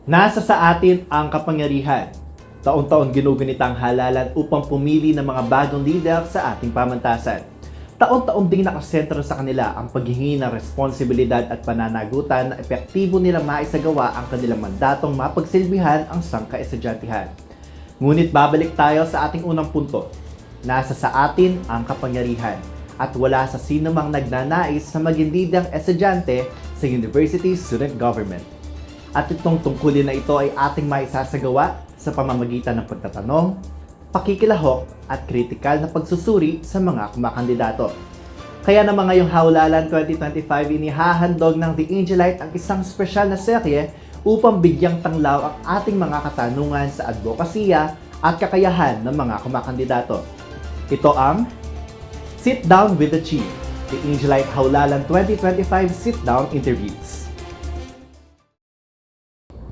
Nasa sa atin ang kapangyarihan. Taon-taon ginugunitang halalan upang pumili ng mga bagong leader sa ating pamantasan. Taon-taon ding nakasentro sa kanila ang paghihingi ng responsibilidad at pananagutan na epektibo nilang maisagawa ang kanilang mandatong mapagsilbihan ang 𝗧𝗶𝗶𝗀𝗃ℎ. Ngunit babalik tayo sa ating unang punto. Nasa sa atin ang kapangyarihan at wala sa sino mang nagnanais na maging leader estudyante sa university student government. At itong tungkulin na ito ay ating maisasagawa sa pamamagitan ng pagtatanong, pakikilahok at kritikal na pagsusuri sa mga kumakandidato. Kaya naman ngayong HAUlalan 2025 inihahandog ng The Angelite ang isang espesyal na serye upang bigyang tanglaw ang ating mga katanungan sa advokasya at kakayahan ng mga kumakandidato. Ito ang Sit Down with the Chief, The Angelite HAUlalan 2025 Sit-Down Interviews.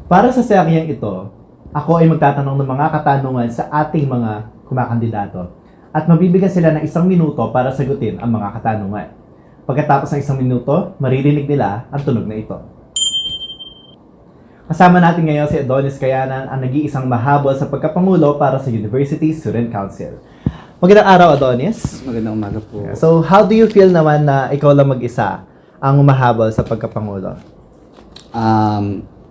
Para sa seryeng ito, ako ay magtatanong ng mga katanungan sa ating mga kumakandidato at mabibigyan sila ng 1 minuto para sagutin ang mga katanungan. Pagkatapos ng 1 minuto, maririnig nila ang tunog na ito. Kasama natin ngayon si Adonis Cayanan, ang nag-iisang mahabol sa pagkapangulo para sa University Student Council. Magandang araw, Adonis. Magandang umaga po. So, how do you feel naman na ikaw lang mag-isa ang umahabol sa pagkapangulo?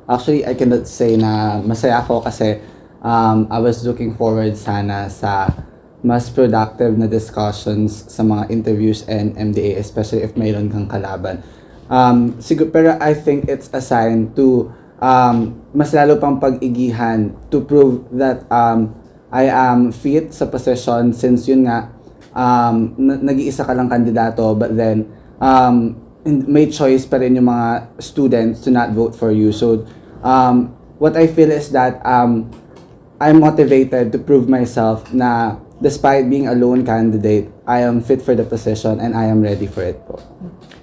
Actually, I cannot say na masaya ako kasi I was looking forward sana sa mas productive na discussions sa mga interviews and MDA, especially if mayroon kang kalaban. Pero I think it's a sign to mas lalo pang pag-igihan to prove that I am fit sa position since yun nga, nag-iisa ka lang kandidato but then may choice pa rin yung mga students to not vote for you. So, what I feel is that I'm motivated to prove myself na despite being a lone candidate, I am fit for the position and I am ready for it po.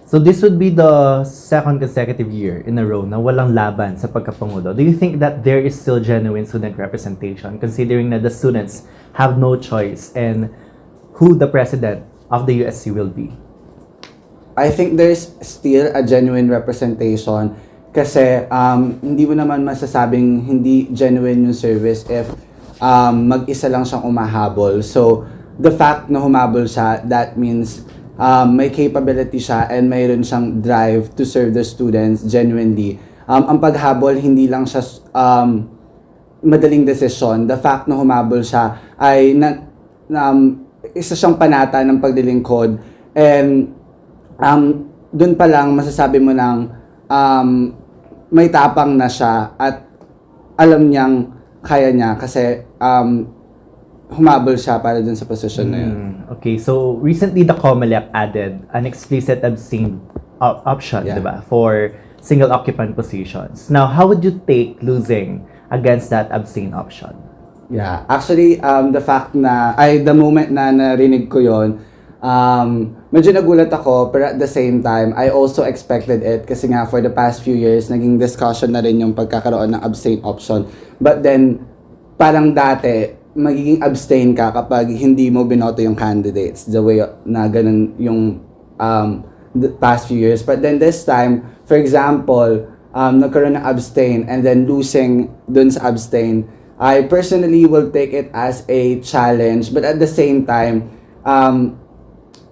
So, this would be the 2nd consecutive year in a row na walang laban sa pagkapangulo. Do you think that there is still genuine student representation considering that the students have no choice and who the president of the USC will be? I think there's still a genuine representation kasi hindi mo naman masasabing hindi genuine yung service if mag-isa lang siyang umahabol. So, the fact na humabol siya, that means may capability siya and mayroon siyang drive to serve the students genuinely. Ang paghabol, hindi lang siya madaling desisyon. The fact na humabol siya ay isa siyang panata ng pagdilingkod and dun pa lang masasabi mo nang may tapang na siya at alam niyang kaya niya kasi humabol siya para dun sa position na yun. Okay, so recently the COMELEC added an explicit abstain option, diba, for single occupant positions. Now, how would you take losing against that abstain option? Yeah, actually, the fact na, the moment na narinig ko yon, medyo nagulat ako, pero at the same time, I also expected it kasi nga for the past few years, naging discussion na rin yung pagkakaroon ng abstain option. But then, parang dati, magiging abstain ka kapag hindi mo binoto yung candidates, the way na ganun yung the past few years. But then this time, for example, nagkaroon ng abstain and then losing dun sa abstain, I personally will take it as a challenge, but at the same time,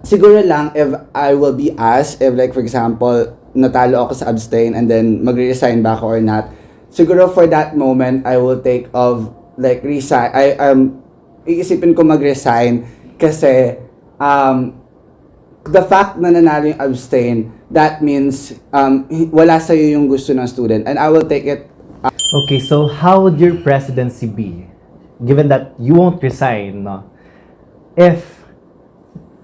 siguro lang if I will be asked, if like for example, natalo ako sa abstain and then magre-resign ba ako or not, siguro for that moment, I will take of like resign, iisipin ko mag-resign kasi the fact na nanalo yung abstain, that means wala sa'yo yung gusto ng student and I will take it. Okay, so how would your presidency be, given that you won't resign, no? If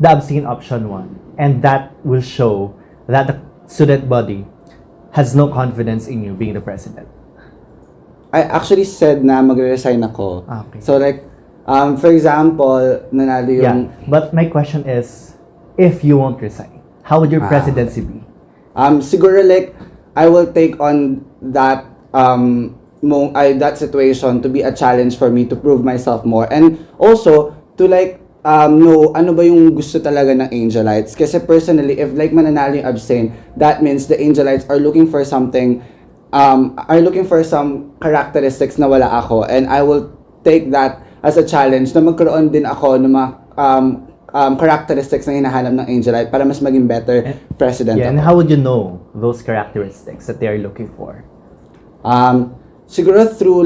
the abstain option won, and that will show that the student body has no confidence in you being the president? I actually said na magre-resign ako. Okay. So like, for example, nanalo yung... Yeah, but my question is, if you won't resign, how would your presidency be? Siguro like, I will take on that that situation to be a challenge for me to prove myself more. And also, to like, know ano ba yung gusto talaga ng Angelites. Kasi personally, if like mananalo yung abstain, that means the Angelites are looking for something are looking for some characteristics na wala ako, and I will take that as a challenge na magkaroon din ako ng mga characteristics na hinahanap ng Angelite para mas maging better president Yeah, and ako. how would you know those characteristics that they are looking for? Siguro through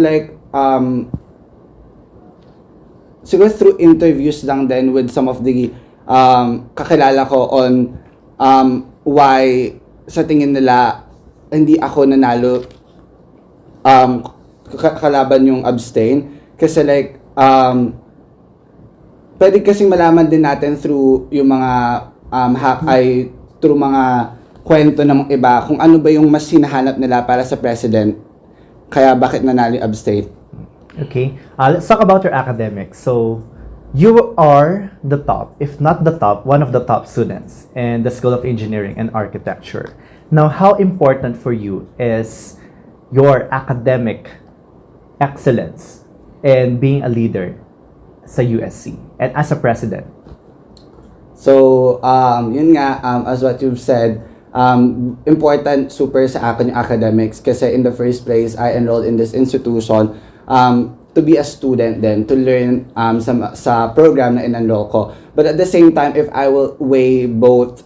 siguro through interviews lang din with some of the kakilala ko on why sa tingin nila hindi ako nanalo kalaban yung abstain, kasi pwede kasing malaman din natin through yung mga through mga kwento ng iba kung ano ba yung mas hinahanap nila para sa president, kaya bakit nanalo yung abstain. Okay, let's talk about your academics. So, you are the top, if not the top, one of the top students in the School of Engineering and Architecture. Now, how important for you is your academic excellence and being a leader sa USC and as a president? So, yun nga, as what you've said, important super sa akin yung academics, kasi in the first place, I enrolled in this institution to be a student then, to learn sa program na in-enroll ko. But at the same time, if I will weigh both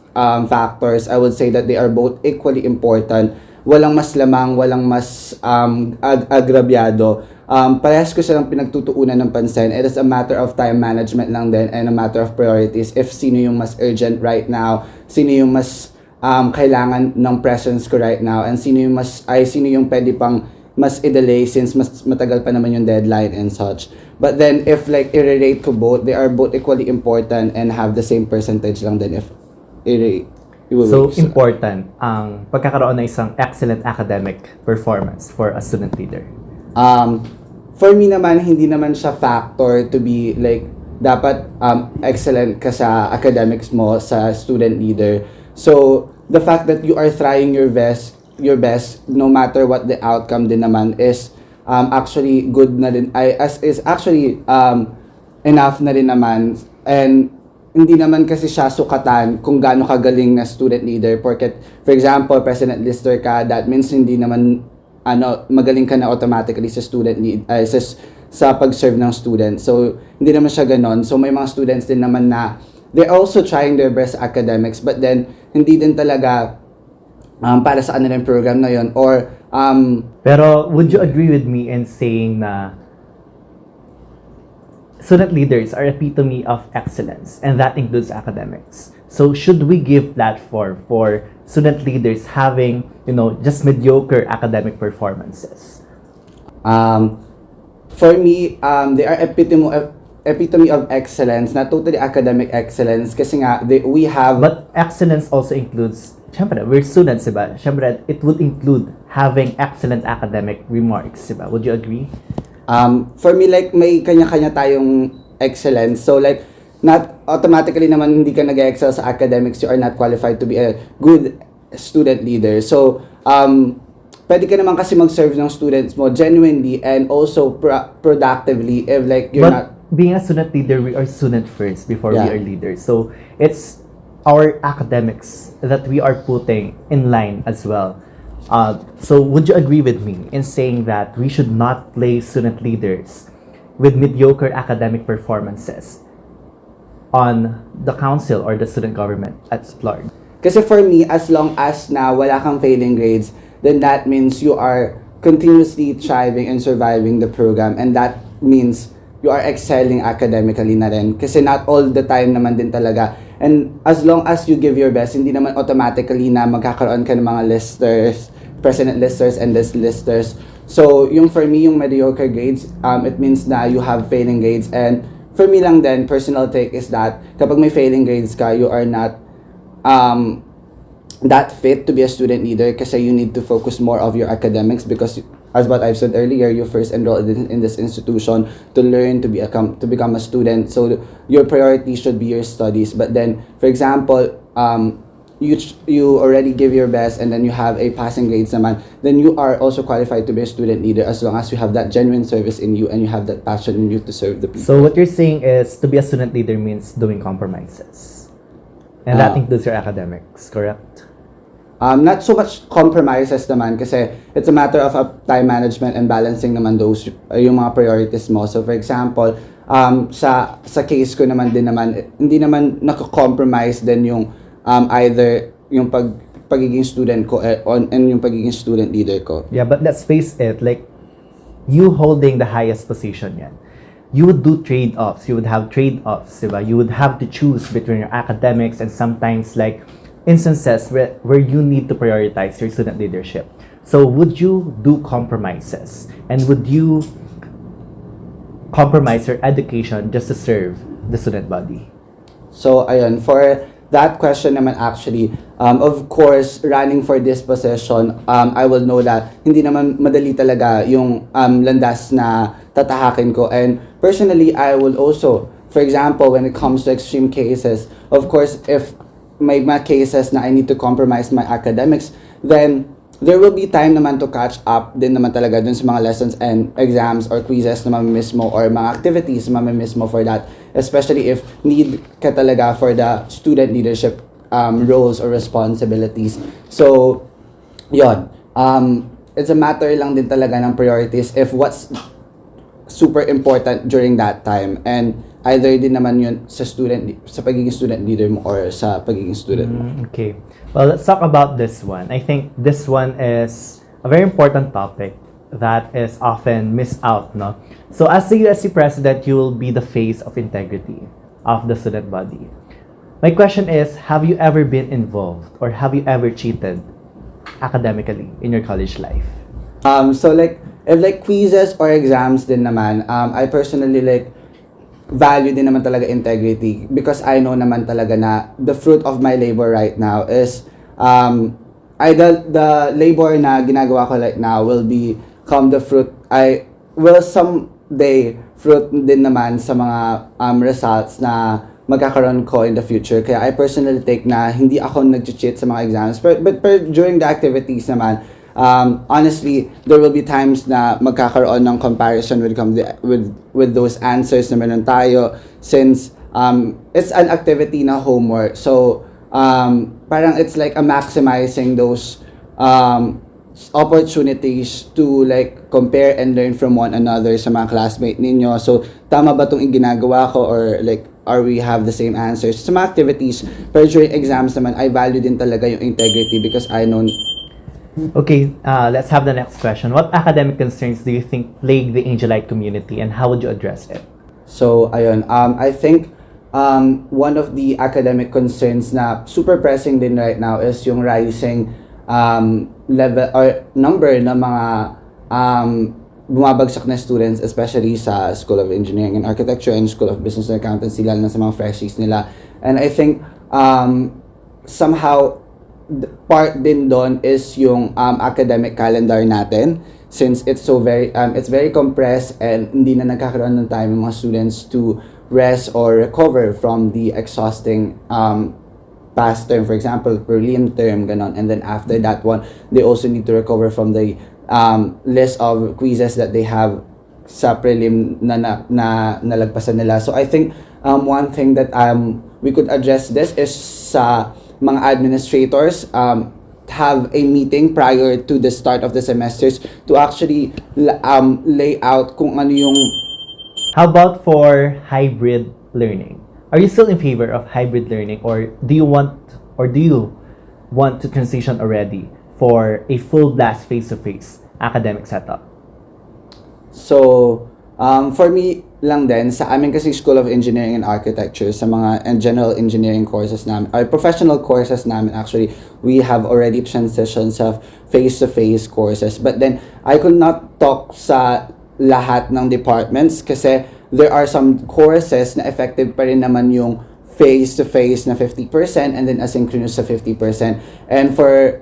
factors, I would say that they are both equally important. Walang mas lamang, walang mas agrabyado. Parehas ko silang pinagtutuunan ng pansin. It is a matter of time management lang din and a matter of priorities. If sino yung mas urgent right now, sino yung mas kailangan ng presence ko right now, and sino yung pwede pang mas i-delay since mas matagal pa naman yung deadline and such. But then if i-rate ko both, they are both equally important and have the same percentage lang din if i-rate. So, important ang pagkakaroon ng isang excellent academic performance for a student leader. For me naman, hindi naman siya factor to be dapat excellent ka sa academics mo sa student leader. So, the fact that you are trying your best no matter what the outcome din naman is actually good na din, is actually enough na rin naman, and hindi naman kasi siya sukatan kung gaano kagaling na student leader. Porque, for example, president lister ka, that means hindi naman magaling ka na automatically sa student lead, sa pag-serve ng student. So, hindi naman siya ganon. So, may mga students din naman na they're also trying their best academics, but then hindi din talaga para sa ano yung program na yun, or Pero would you agree with me in saying na student leaders are epitome of excellence, and that includes academics? So should we give platform for student leaders having, just mediocre academic performances? For me, they are epitome of excellence, not totally academic excellence, kasi nga we have. But excellence also includes, syempre, we're students, diba? Syempre, it would include having excellent academic remarks, diba? Would you agree? For me, may kanya-kanya tayong excellence. So, not automatically naman hindi ka nag-excel sa academics, you are not qualified to be a good student leader. So, pwede ka naman kasi mag-serve ng students mo genuinely and also productively if you're not. Being a student leader, we are student first before we Yeah. are leaders. So, it's our academics that we are putting in line as well. So, would you agree with me in saying that we should not place student leaders with mediocre academic performances on the council or the student government at large? Kasi for me, as long as na wala kang failing grades, then that means you are continuously thriving and surviving the program, and that means you are excelling academically na rin. Kasi not all the time naman din talaga. And as long as you give your best, hindi naman automatically na magkakaroon ka ng mga listers, president listers and list listers. So, for me, yung mediocre grades, it means na you have failing grades. And for me lang din, personal take is that kapag may failing grades ka, you are not that fit to be a student leader, kasi you need to focus more of your academics, because as what I've said earlier, you first enrolled in this institution to learn, to become a student. So your priority should be your studies. But then, for example, you already give your best and then you have a passing grades naman, then you are also qualified to be a student leader, as long as you have that genuine service in you and you have that passion in you to serve the people. So what you're saying is to be a student leader means doing compromises. And that includes your academics, correct? not so much compromises naman kasi it's a matter of time management and balancing naman those yung mga priorities mo. So for example, sa case ko naman din naman, hindi naman nako-compromise din yung either yung pagiging student ko and yung pagiging student leader ko. Yeah, but let's face it, like, you holding the highest position yan, you would do trade-offs. You would have trade-offs, diba? You would have to choose between your academics and sometimes like instances where you need to prioritize your student leadership. So would you do compromises? And would you compromise your education just to serve the student body? So ayun, for that question naman actually, of course, running for this position, I will know that hindi naman madali talaga yung landas na tatahakin ko. And personally, I will also, for example, when it comes to extreme cases, of course, if may mga cases na I need to compromise my academics, then there will be time naman to catch up din naman talaga dun sa mga lessons and exams or quizzes na mamimiss mo or mga activities na mamimiss mo for that, especially if need ka talaga for the student leadership roles or responsibilities. So, yon. It's a matter lang din talaga ng priorities if what's super important during that time, and either din naman yun sa pagiging student leader mo or sa pagiging student mo. Okay. Well, let's talk about this one. I think this one is a very important topic that is often missed out, no? So as the USC president, you will be the face of integrity of the student body. My question is, have you ever been involved or have you ever cheated academically in your college life? So like, if like quizzes or exams din naman, I personally like value din naman talaga integrity because I know naman talaga na the fruit of my labor right now is the labor na ginagawa ko right now will become the fruit. I will someday fruit din naman sa mga results na magkakaroon ko in the future. Kaya I personally take na hindi ako nag-cheat sa mga exams, but during the activities naman, honestly, there will be times na magkakaroon ng comparison with those answers na meron tayo since it's an activity na homework. So, parang it's like a maximizing those opportunities to like compare and learn from one another sa mga classmate ninyo. So, tama ba itong ginagawa ko or like, are we have the same answers? Sa mga activities, pero during exams naman, I value din talaga yung integrity because I know. Okay, let's have the next question. What academic concerns do you think plague the Angelite community and how would you address it? So, ayun, I think one of the academic concerns na super pressing din right now is yung rising level or number ng mga bumabagsak na students, especially sa School of Engineering and Architecture and School of Business and Accountancy, lalo na sa mga freshies nila. And I think somehow part din doon is yung academic calendar natin, since it's very compressed and hindi na nagkakaroon ng time yung mga students to rest or recover from the exhausting past term, for example, prelim term, ganon. And then after that one, they also need to recover from the list of quizzes that they have sa prelim na nalagpasan nila. So I think one thing that we could address this is sa mga administrators have a meeting prior to the start of the semesters to actually lay out kung ano yung. How about for hybrid learning? Are you still in favor of hybrid learning, or do you want to transition already for a full blast face-to-face academic setup? So, for me lang din, sa amin kasi School of Engineering and Architecture, sa mga general engineering courses namin, or professional courses namin actually, we have already transitioned sa face-to-face courses. But then, I could not talk sa lahat ng departments kasi there are some courses na effective pa rin naman yung face-to-face na 50% and then asynchronous sa 50%. And for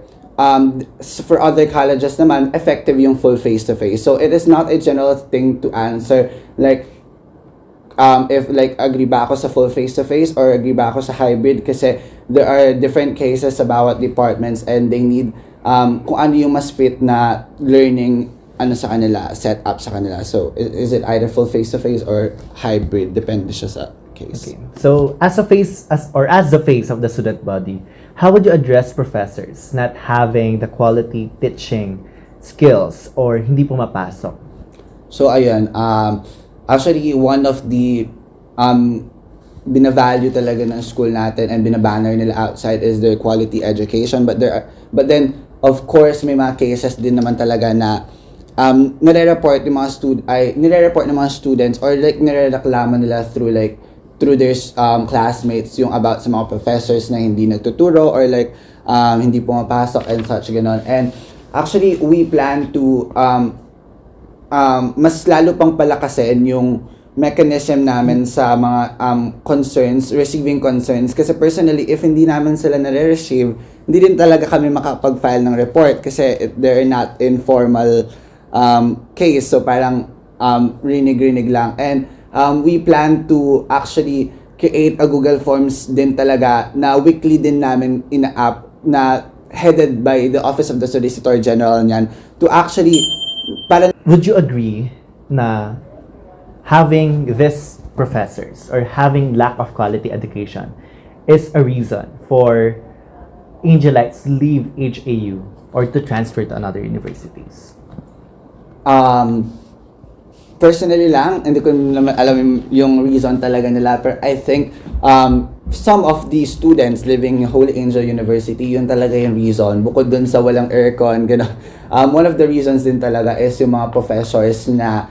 other colleges naman, effective yung full face-to-face. So, it is not a general thing to answer like if like agree ba ako sa full face-to-face or agree ba ako sa hybrid, kasi there are different cases sa bawat departments and they need kung ano yung mas fit na learning sa kanila, set up sa kanila. So, is it either full face-to-face or hybrid? Depende siya sa case. Okay. So, as the face of the student body, how would you address professors not having the quality teaching skills or hindi pumapasok? So ayun, actually one of the binavalue talaga ng school natin and binabanner nila outside is their quality education, but then of course may mga cases din naman talaga na nire-report ng mga students or like nirereklamo nila through their classmates yung about sa mga professors na hindi nagtuturo or like hindi pumapasok and such ganon. And actually we plan to mas lalo pang palakasin yung mechanism namin sa mga receiving concerns, kasi personally if hindi namin sila nare-receive, hindi din talaga kami makapag-file ng report kasi they're not informal case, so parang rinig-rinig lang. And we plan to actually create a Google Forms din talaga na weekly din namin ina-up na headed by the Office of the Solicitor General niyan to actually Would you agree na having these professors or having lack of quality education is a reason for Angelites leave HAU or to transfer to other universities? Personally lang, hindi ko naman alam yung reason talaga nila, pero I think some of the students living in Holy Angel University, yun talaga yung reason. Bukod dun sa walang aircon, gano'n. One of the reasons din talaga is yung mga professors na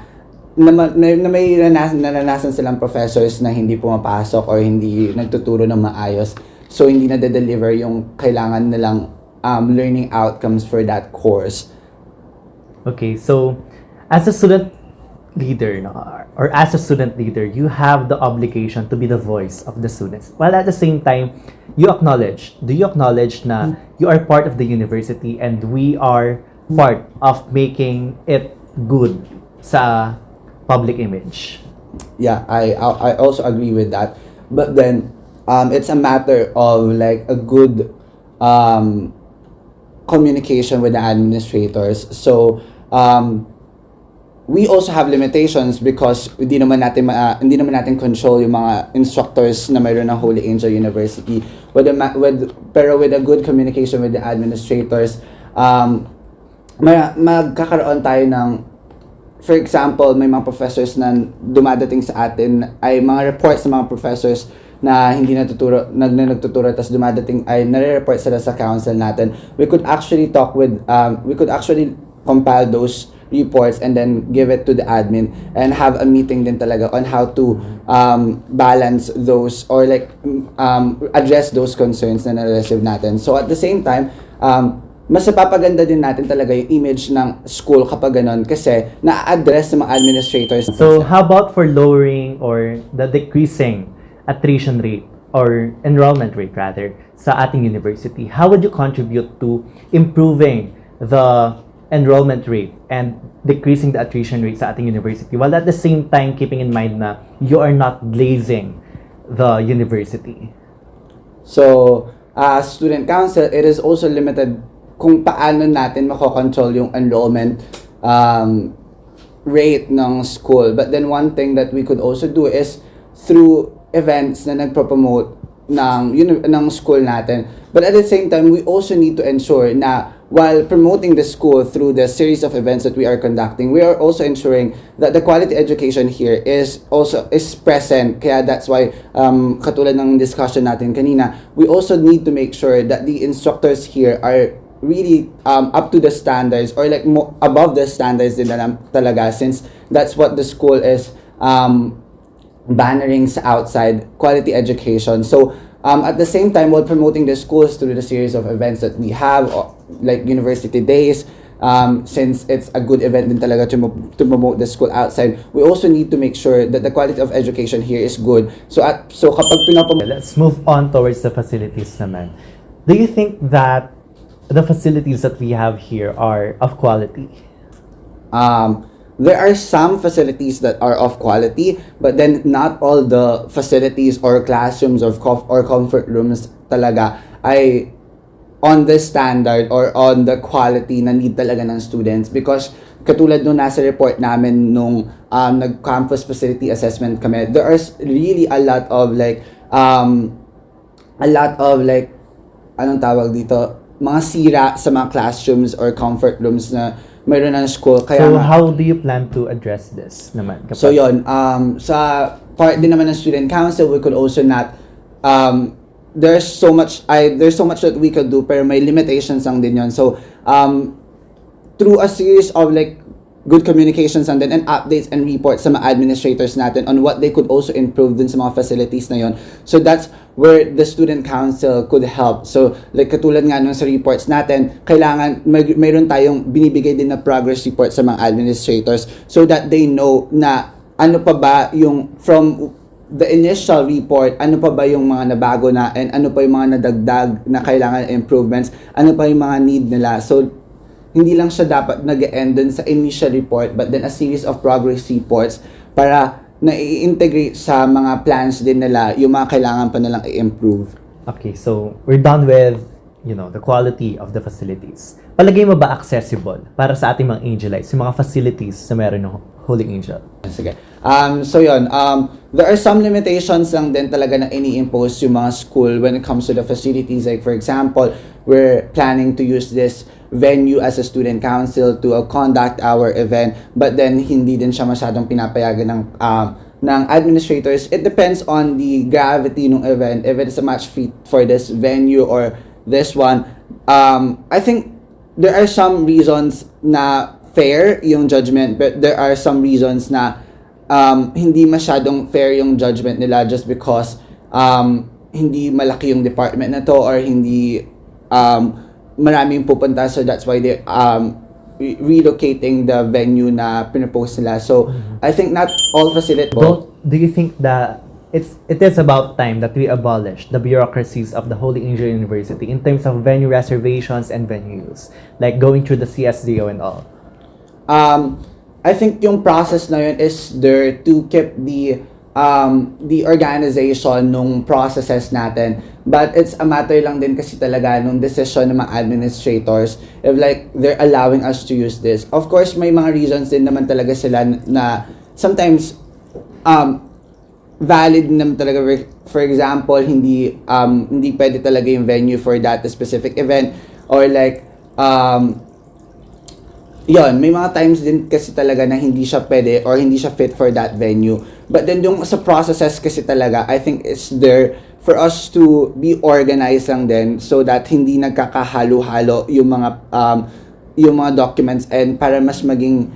may naranasan silang professors na hindi pumapasok or hindi nagtuturo ng maayos. So, hindi na-deliver yung kailangan nilang learning outcomes for that course. Okay, so as a student leader, or as a student leader, you have the obligation to be the voice of the students. While at the same time, do you acknowledge na you are part of the university and we are part of making it good sa public image? Yeah, I also agree with that. But then, it's a matter of like a good communication with the administrators. So, we also have limitations because hindi naman natin control yung mga instructors na mayroon ng Holy Angel University. Pero with a good communication with the administrators, magkakaroon tayo ng, for example, may mga professors na dumadating sa atin, ay mga reports ng mga professors na hindi nagtuturo tapos dumadating ay nare-report sila sa council natin. We could actually compile those reports and then give it to the admin and have a meeting din talaga on how to balance those or like address those concerns na na-receive natin. So at the same time, mas napapaganda din natin talaga yung image ng school kapag ganon kasi na-address ng mga administrators. So how about for lowering or the decreasing attrition rate or enrollment rate rather sa ating university? How would you contribute to improving the enrollment rate and decreasing the attrition rate sa ating university while at the same time keeping in mind na you are not glazing the university? So, as student council, it is also limited kung paano natin makokontrol yung enrollment rate ng school. But then one thing that we could also do is through events na nagpropromote ng school natin. But at the same time, we also need to ensure na while promoting the school through the series of events that we are conducting, we are also ensuring that the quality education here is present. Kaya that's why, katulad ng discussion natin kanina, we also need to make sure that the instructors here are really up to the standards or like above the standards din talaga, since that's what the school is bannering sa outside, quality education. So at the same time, while promoting the schools through the series of events that we have, like university days, since it's a good event din talaga to promote the school outside, we also need to make sure that the quality of education here is good. So kapag let's move on towards the facilities naman. Do you think that the facilities that we have here are of quality? There are some facilities that are of quality, but then not all the facilities or classrooms or comfort rooms talaga ay on the standard or on the quality na need talaga ng students, because katulad nung nasa report namin nung nag-campus facility assessment kami, there are really a lot of like anong tawag dito, mga sira sa mga classrooms or comfort rooms na mayroon ng school. Kaya so how do you plan to address this naman? So yun, sa part din naman ng student council, we could also not there's so much that we could do, pero may limitations lang din yun. So through a series of like good communications and updates and reports sa mga administrators natin on what they could also improve dun sa mga facilities na yon. So that's where the student council could help. So like katulad nga nung sa reports natin, kailangan mayroon tayong binibigay din na progress report sa mga administrators so that they know na ano pa ba yung from the initial report, ano pa ba yung mga nabago na and ano pa yung mga nadagdag na kailangan improvements, ano pa yung mga need nila. So hindi lang siya dapat nag-end dun sa initial report, but then a series of progress reports para na-i-integrate sa mga plans din nila yung mga kailangan pa nilang i-improve. Okay, so we're done with, the quality of the facilities. Palagay mo ba accessible para sa ating mga Angelites, yung mga facilities na meron ng Holy Angel? Sige. So yun, there are some limitations lang din talaga na ini-impose yung mga school when it comes to the facilities. Like for example, we're planning to use this venue as a student council to conduct our event, but then hindi din siya masyadong pinapayagan ng administrators. It depends on the gravity ng event, if it is a match fit for this venue or this one. I think there are some reasons na fair yung judgment, but there are some reasons na hindi masyadong fair yung judgment nila just because hindi malaki yung department na to or hindi maraming pupunta, so that's why they're relocating the venue na pinropose nila. So I think not all facilities. Do you think that it is about time that we abolish the bureaucracies of the Holy Angel University in terms of venue reservations and venues, like going through the CSDO and all? I think yung process na yun is there to keep the organization nung processes natin, but it's a matter lang din kasi talaga nung decision ng mga administrators if like they're allowing us to use this. Of course may mga reasons din naman talaga sila na sometimes valid naman talaga. For example, hindi pwede talaga yung venue for that specific event, or like yon, may mga times din kasi talaga na hindi siya pwede or hindi siya fit for that venue. But then yung sa processes kasi talaga, I think it's there for us to be organized lang din so that hindi nagkakahalo-halo yung mga documents, and para mas maging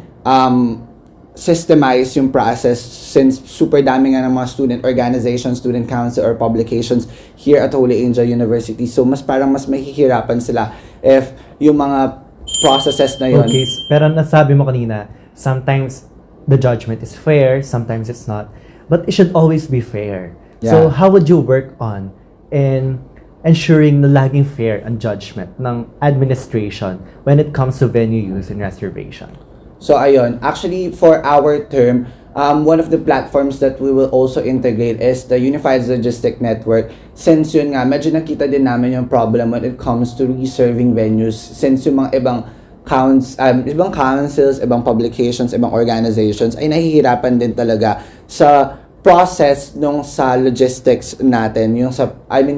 systemize yung process, since super dami nga ng mga student organizations, student council, or publications here at Holy Angel University. So mas mahihirapan sila if yung mga processes na yun. Okay, pero nasabi mo kanina, sometimes the judgment is fair, sometimes it's not, but it should always be fair. Yeah. So how would you work on in ensuring na laging fair ang judgment ng administration when it comes to venue use and reservation? So ayun, actually for our term, one of the platforms that we will also integrate is the Unified Logistic Network. Since yun nga, medyo nakita din namin yung problem when it comes to reserving venues, since yung mga ibang councils, ibang publications, ibang organizations ay nahihirapan din talaga sa process nung sa logistics natin, yung sa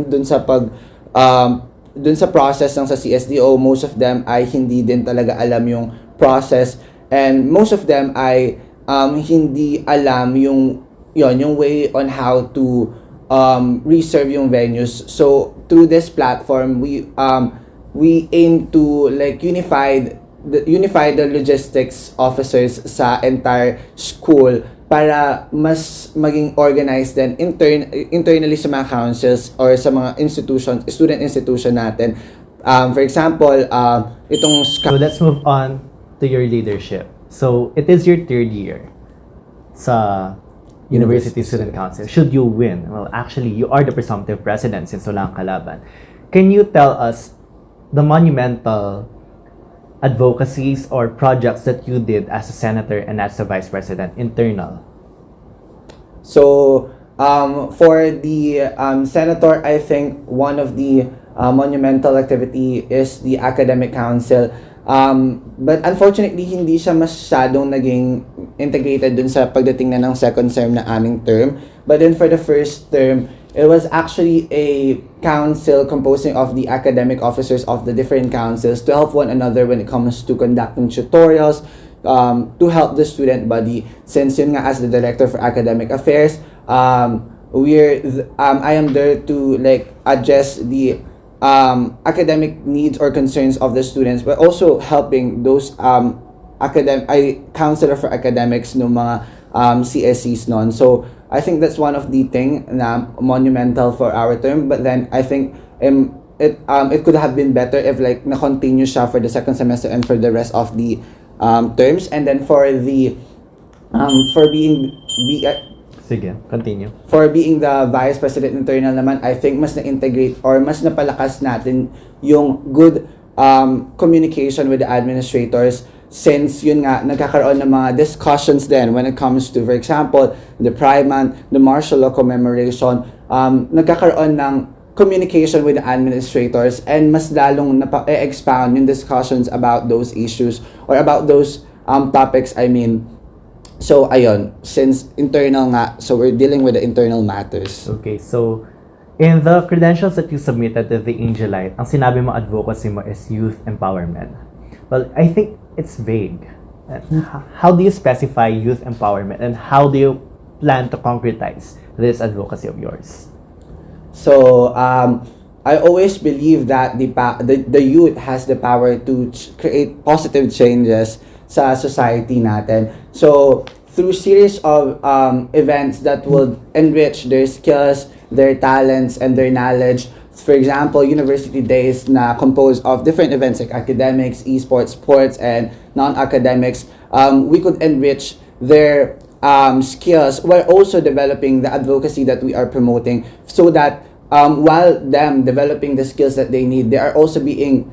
dun sa process ng sa CSDO. Most of them ay hindi din talaga alam yung process, and most of them ay hindi alam yung way on how to reserve yung venues. So through this platform, we aim to like unify the logistics officers sa entire school para mas maging organized din internally sa mga councils or sa mga student institution natin. For example, So let's move on to your leadership. So it is your third year sa University Student Council. Should you win, well, actually, you are the presumptive president since wala kang kalaban. Can you tell us the monumental advocacies or projects that you did as a senator and as a vice president, internal? So for the senator, I think one of the monumental activity is the academic council. But unfortunately, hindi siya masyadong naging integrated dun sa pagdating na ng second term na aming term. But then for the first term, it was actually a council composing of the academic officers of the different councils to help one another when it comes to conducting tutorials, to help the student body. Since yun nga, as the director for academic affairs, I am there to like address the academic needs or concerns of the students, but also helping those counselor for academics no mga CSCs noon. So I think that's one of the thing na monumental for our term. But then I think it could have been better if like na-continue siya for the second semester and for the rest of the terms. And then for the Sige, continue. For being the vice president internal naman, I think mas na-integrate or mas napalakas natin yung good communication with the administrators, since yun nga, nagkakaroon ng mga discussions din when it comes to, for example, the Pride Month, the martial law commemoration, nagkakaroon ng communication with the administrators, and mas lalong expound yung discussions about those issues or about those topics, I mean. So, ayun, since internal nga, so we're dealing with the internal matters. Okay, so in the credentials that you submitted to the Angelite, ang sinabi mo advocacy mo is youth empowerment. Well, I think it's vague. How do you specify youth empowerment, and how do you plan to concretize this advocacy of yours? So, I always believe that the youth has the power to create positive changes sa society natin. So, through series of events that will enrich their skills, their talents, and their knowledge. For example, university days na composed of different events like academics, esports, sports, and non-academics. We could enrich their skills while also developing the advocacy that we are promoting, so that while them developing the skills that they need, they are also being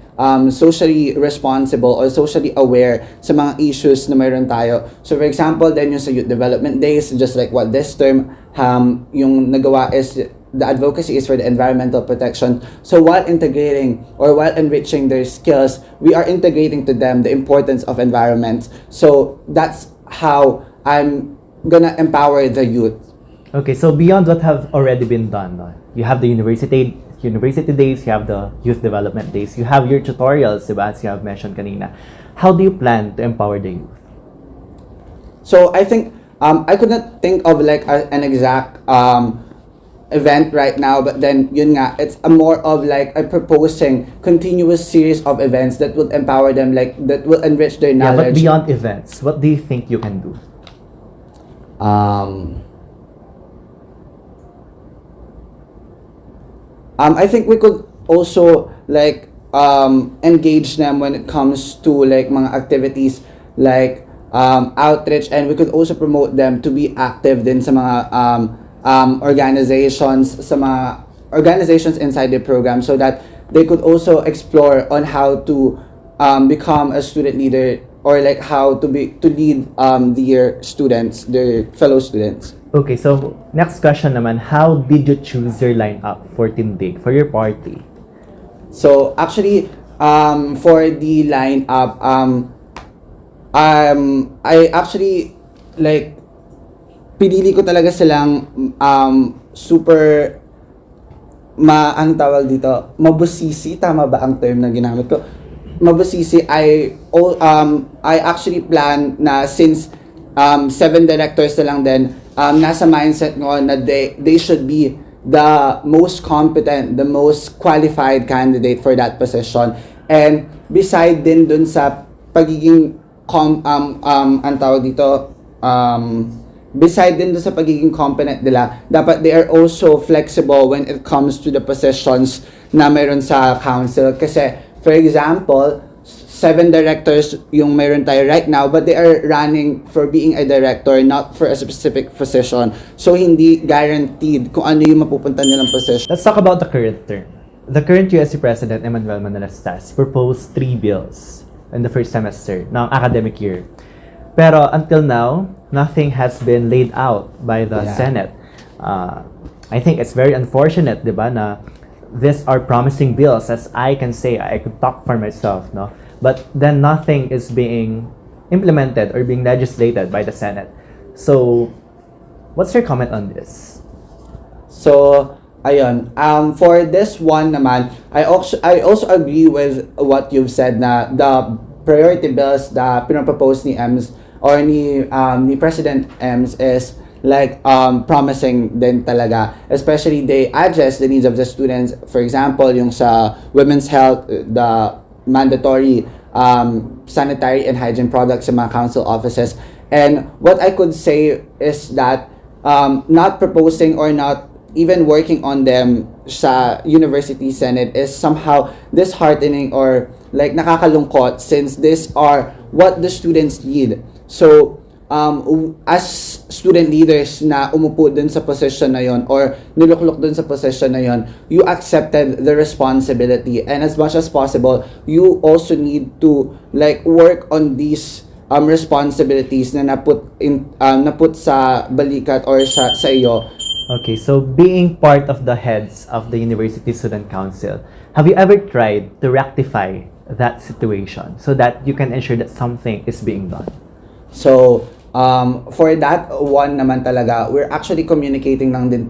socially responsible or socially aware sa mga issues na mayroon tayo. So for example, then yung sa youth development days, just like what this term yung nagawa is, the advocacy is for the environmental protection. So while integrating or while enriching their skills, we are integrating to them the importance of environment. So that's how I'm gonna empower the youth. Okay, so beyond what have already been done, you have the university days, you have the youth development days, you have your tutorials, diba, as you have mentioned kanina. How do you plan to empower the youth? So I think I could not think of like an exact event right now, but then yun nga, it's a more of like a proposing continuous series of events that will empower them, like that will enrich their knowledge. Yeah, but beyond events, what do you think you can do? I think we could also like engage them when it comes to like mga activities like outreach, and we could also promote them to be active din sa mga organizations inside the program, so that they could also explore on how to become a student leader, or like how to lead their students, their fellow students. Okay, so next question naman, how did you choose your lineup for TINDIG, for your party? So actually, for the lineup, I actually like pinili ko talaga silang super ang tawag dito, mabusisi, tama ba ang term na ginamit ko? Mabusisi. I actually plan na since 7 directors na lang din, nasa mindset ko na they should be the most competent, the most qualified candidate for that position. And beside din dun sa pagiging ang tawag dito, beside din sa pagiging competent nila, dapat they are also flexible when it comes to the positions na meron sa council. Kasi, for example, 7 directors yung meron tayo right now, but they are running for being a director, not for a specific position. So, hindi guaranteed kung ano yung mapupunta nilang position. Let's talk about the current term. The current USC President, Emmanuel Manalastas, proposed 3 bills in the first semester ng academic year. Pero until now, nothing has been laid out by the Senate. I think it's very unfortunate, di ba, na these are promising bills, as I can say, I could talk for myself, no? but then nothing is being implemented or being legislated by the Senate. So, what's your comment on this? So, ayun. For this one naman, I also agree with what you've said na the priority bills na pinapropose ni EMS or ni President EMS is like promising din talaga. Especially they address the needs of the students. For example, yung sa women's health, the mandatory sanitary and hygiene products sa mga council offices. And what I could say is that not proposing or not even working on them sa University Senate is somehow disheartening or like nakakalungkot since these are what the students need. So, as student leaders na umupo dun sa position na yon or niluklok dun sa position na yon, you accepted the responsibility, and as much as possible, you also need to like work on these responsibilities na naput sa balikat or sa iyo. Okay, so being part of the heads of the University Student Council, have you ever tried to rectify that situation so that you can ensure that something is being done? So, for that one naman talaga, we're actually communicating din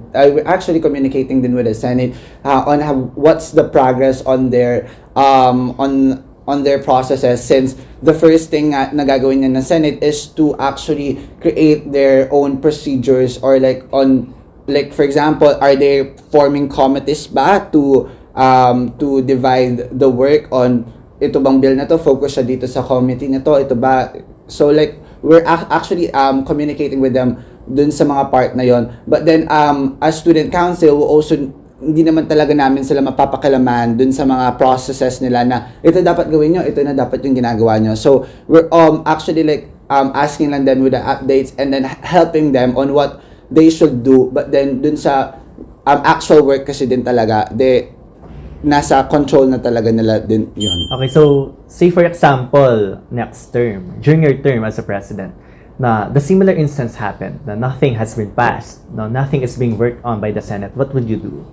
with the Senate on what's the progress on their on their processes, since the first thing na gagawin niya ng Senate is to actually create their own procedures or for example, are they forming committees ba to divide the work on ito bang bill na to, focus siya dito sa committee na to, ito ba? So like we're actually communicating with them dun sa mga part na yon. But then as student council, we also hindi naman talaga namin sila mapapakilaman dun sa mga processes nila na ito dapat gawin nyo, ito na dapat yung ginagawa nyo. So we're actually like asking lang them with the updates and then helping them on what they should do. But then dun sa actual work kasi din talaga, nasa control na talaga nila din yun. Okay, so say for example, next term, during your term as a president, na the similar instance happened, na nothing has been passed, no, nothing is being worked on by the Senate, what would you do?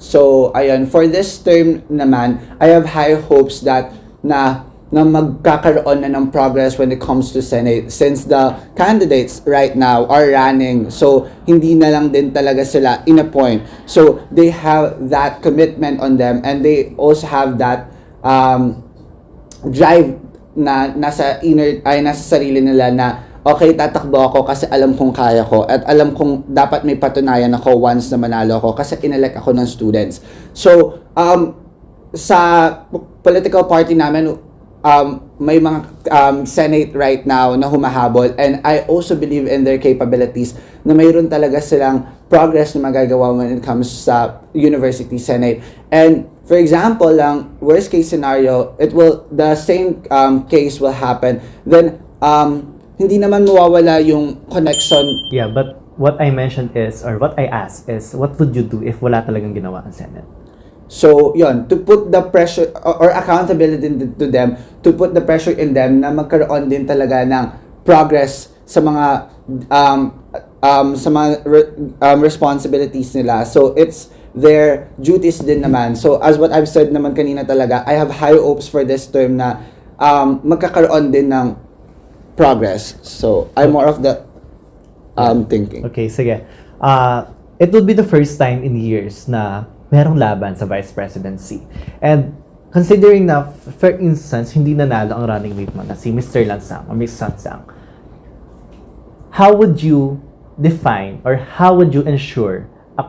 So, ayun, for this term naman, I have high hopes that na magkakaroon na ng progress when it comes to Senate, since the candidates right now are running. So, hindi na lang din talaga sila in-appoint. So, they have that commitment on them, and they also have that drive na nasa sarili nila na okay, tatakbo ako kasi alam kong kaya ko at alam kong dapat may patunayan ako once na manalo ako kasi inelect ako ng students. So, sa political party namin, may mga Senate right now na humahabol, and I also believe in their capabilities na mayroon talaga silang progress na magagawa when it comes sa University Senate. And for example lang, worst case scenario, the same case will happen. Then, hindi naman mawawala yung connection. Yeah, but what I mentioned is, or what I asked is, what would you do if wala talagang ginawa ang Senate? So, yun, to put the pressure or accountability to them, to put the pressure in them na magkaroon din talaga ng progress sa mga responsibilities nila. So, it's their duties din naman. So, as what I've said naman kanina talaga, I have high hopes for this term na magkakaroon din ng progress. So, I'm more of the thinking. Okay, sige. It would be the first time in years na merong laban sa vice presidency. And considering na, for instance, hindi nanalo ang running mate mo na si Mr. Lansang or Ms. Lansang, how would you define or how would you ensure a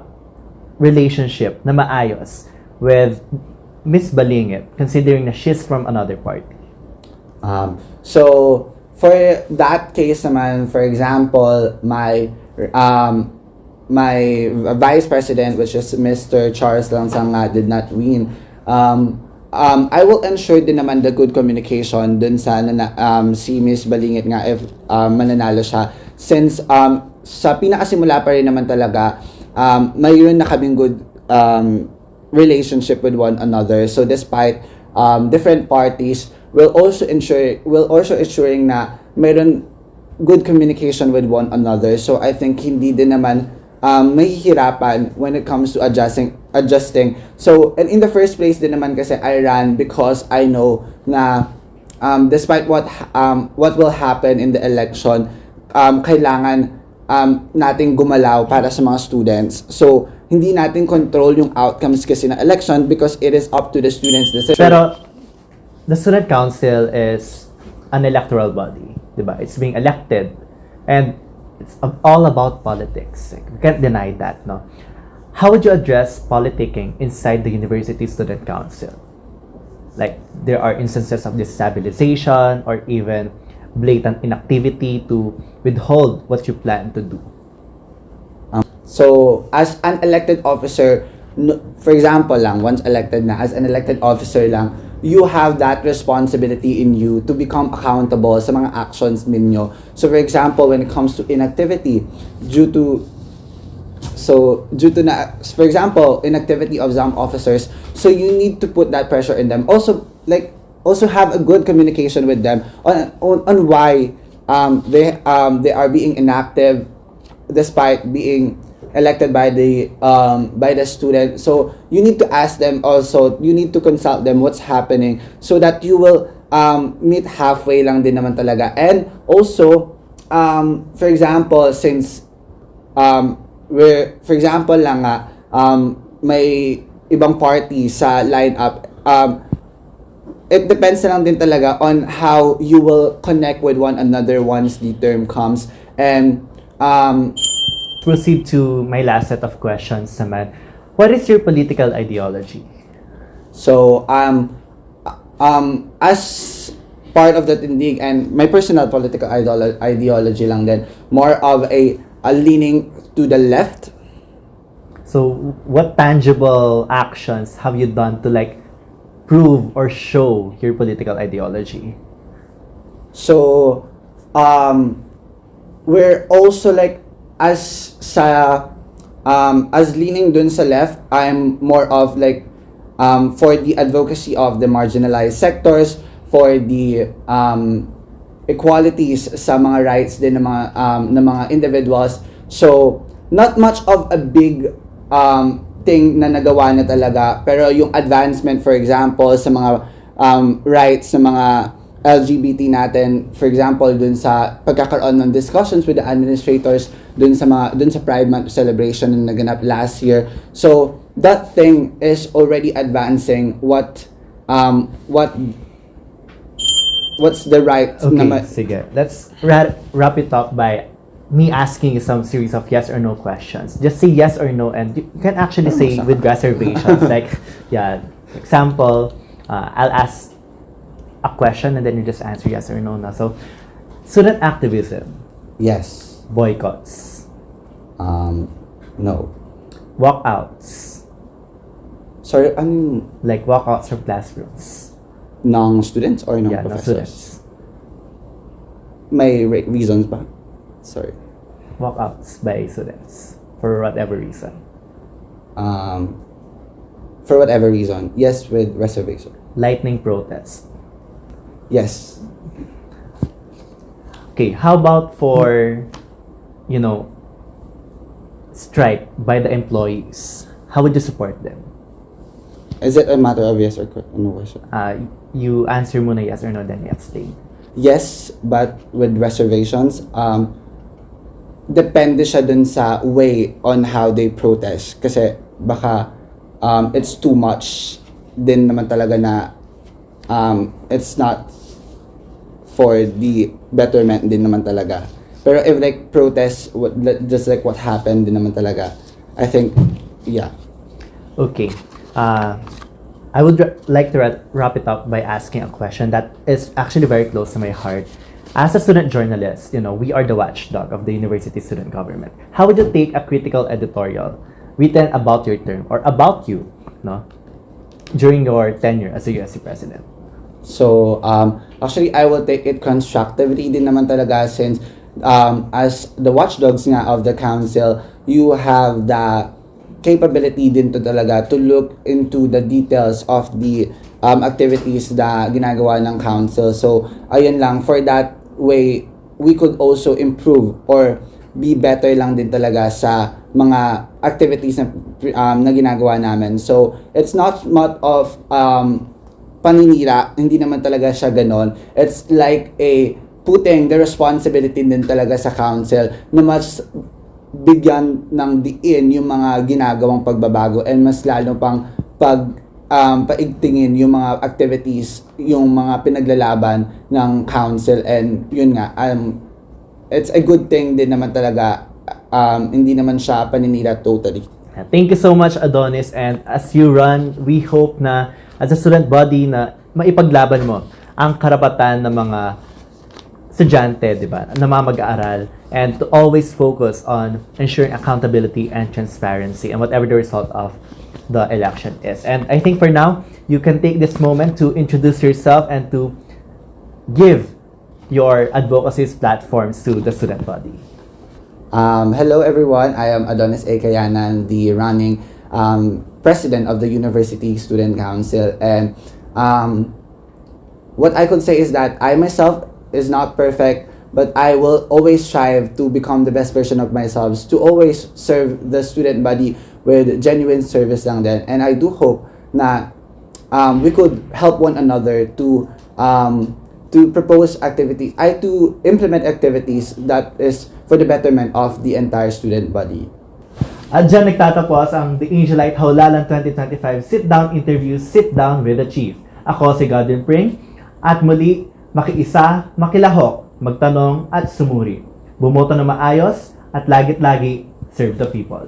relationship na maayos with Ms. Balingit, considering na she's from another party? So, for that case naman, for example, my vice president, which is Mr. Charles Lansang, did not win. I will ensure din naman the good communication dun sa si Ms. Balingit nga if mananalo siya. Since sa pinakasimula pa rin naman talaga, mayroon na kaming good relationship with one another. So despite different parties, we'll also ensuring na mayroon good communication with one another. So I think hindi din naman mahihirapan when it comes to adjusting. So, and in the first place din naman kasi I ran because I know na despite what will happen in the election, kailangan nating gumalaw para sa mga students. So, hindi natin control yung outcomes kasi ng election because it is up to the students' decision. Pero, the student council is an electoral body, diba? It's being elected, and it's all about politics. Like, we can't deny that, no? How would you address politicking inside the university student council? Like, there are instances of destabilization or even blatant inactivity to withhold what you plan to do. So, as an elected officer, for example lang, once elected na, as an elected officer lang, you have that responsibility in you to become accountable sa mga actions ninyo. So, for example, when it comes to inactivity, for example, inactivity of some officers, so you need to put that pressure in them. Also have a good communication with them on why they are being inactive despite being elected by the student. So you need to ask them also, you need to consult them what's happening so that you will meet halfway lang din naman talaga. And also, for example, since for example lang nga, may ibang party sa lineup, it depends na lang din talaga on how you will connect with one another once the term comes. And proceed to my last set of questions naman. What is your political ideology? So, as part of the TINDIG and my personal political ideology lang din, more of a leaning to the left. So, what tangible actions have you done to like prove or show your political ideology? So, we're also like, as leaning dun sa left, I'm more of like for the advocacy of the marginalized sectors, for the equalities sa mga rights din ng mga individuals. So not much of a big thing na nagawa na talaga, pero yung advancement, for example, sa mga rights sa mga LGBT natin, for example, dun sa pagkakaroon ng discussions with the administrators dun sa Pride Month celebration na naganap last year. So that thing is already advancing what's the right. Okay, sige. Let's wrap it up by me asking you some series of yes or no questions. Just say yes or no, and you can actually say with reservations. Like, yeah, example, I'll ask a question and then you just answer yes or no na. So, student activism. Yes. Boycotts. No. Walkouts. Sorry, like walkouts from classrooms. ng students or ng Yeah, no professors? students. May reasons ba? Sorry. Walkouts by students for whatever reason. For whatever reason, yes, with reservation. Lightning protest. Yes. Okay, how about for, strike by the employees? How would you support them? Is it a matter of yes or no question? You answer muna yes or no, then you explain. Yes, but with reservations. Depende siya dun sa way on how they protest. Kasi baka it's too much din naman talaga na it's not for the betterment din naman talaga. Pero if like protests, just like what happened din naman talaga, I think, yeah. Okay. I would like to wrap it up by asking a question that is actually very close to my heart. As a student journalist, we are the watchdog of the university student government. How would you take a critical editorial written about your term or about you, during your tenure as a USC president? So, actually, I will take it constructively din naman talaga since as the watchdogs nga of the council, you have the capability din to talaga to look into the details of the activities na ginagawa ng council. So, ayun lang, for that way, we could also improve or be better lang din talaga sa mga activities na ginagawa namin. So, it's not much of paninira, hindi naman talaga siya ganon. It's like putting the responsibility din talaga sa council na mas bigyan ng diin yung mga ginagawang pagbabago and mas lalo pang paigtingin yung mga activities, yung mga pinaglalaban ng council, and yun nga, it's a good thing din naman talaga, hindi naman siya paninira totally. Thank you so much, Adonis, and as you run, we hope na as a student body na maipaglaban mo ang karapatan ng mga estudyante, di ba, na mga mag-aaral, and to always focus on ensuring accountability and transparency and whatever the result of the election is. And I think for now, you can take this moment to introduce yourself and to give your advocacy platforms to the student body. Hello everyone, I am Adonis Cayanan, the running president of the University Student Council, and what I could say is that I myself is not perfect, but I will always strive to become the best version of myself, to always serve the student body with genuine service lang din. And I do hope na we could help one another to propose activities, to implement activities that is for the betterment of the entire student body. At dyan nagtatapos ang The Angelite HAUlalan 2025 Sit-Down Interview, Sit-Down with the Chief. Ako si 𝗪𝗲𝗀𝗡 at muli, makiisa, makilahok, magtanong at sumuri. Bumoto na maayos at lagit-lagi serve the people.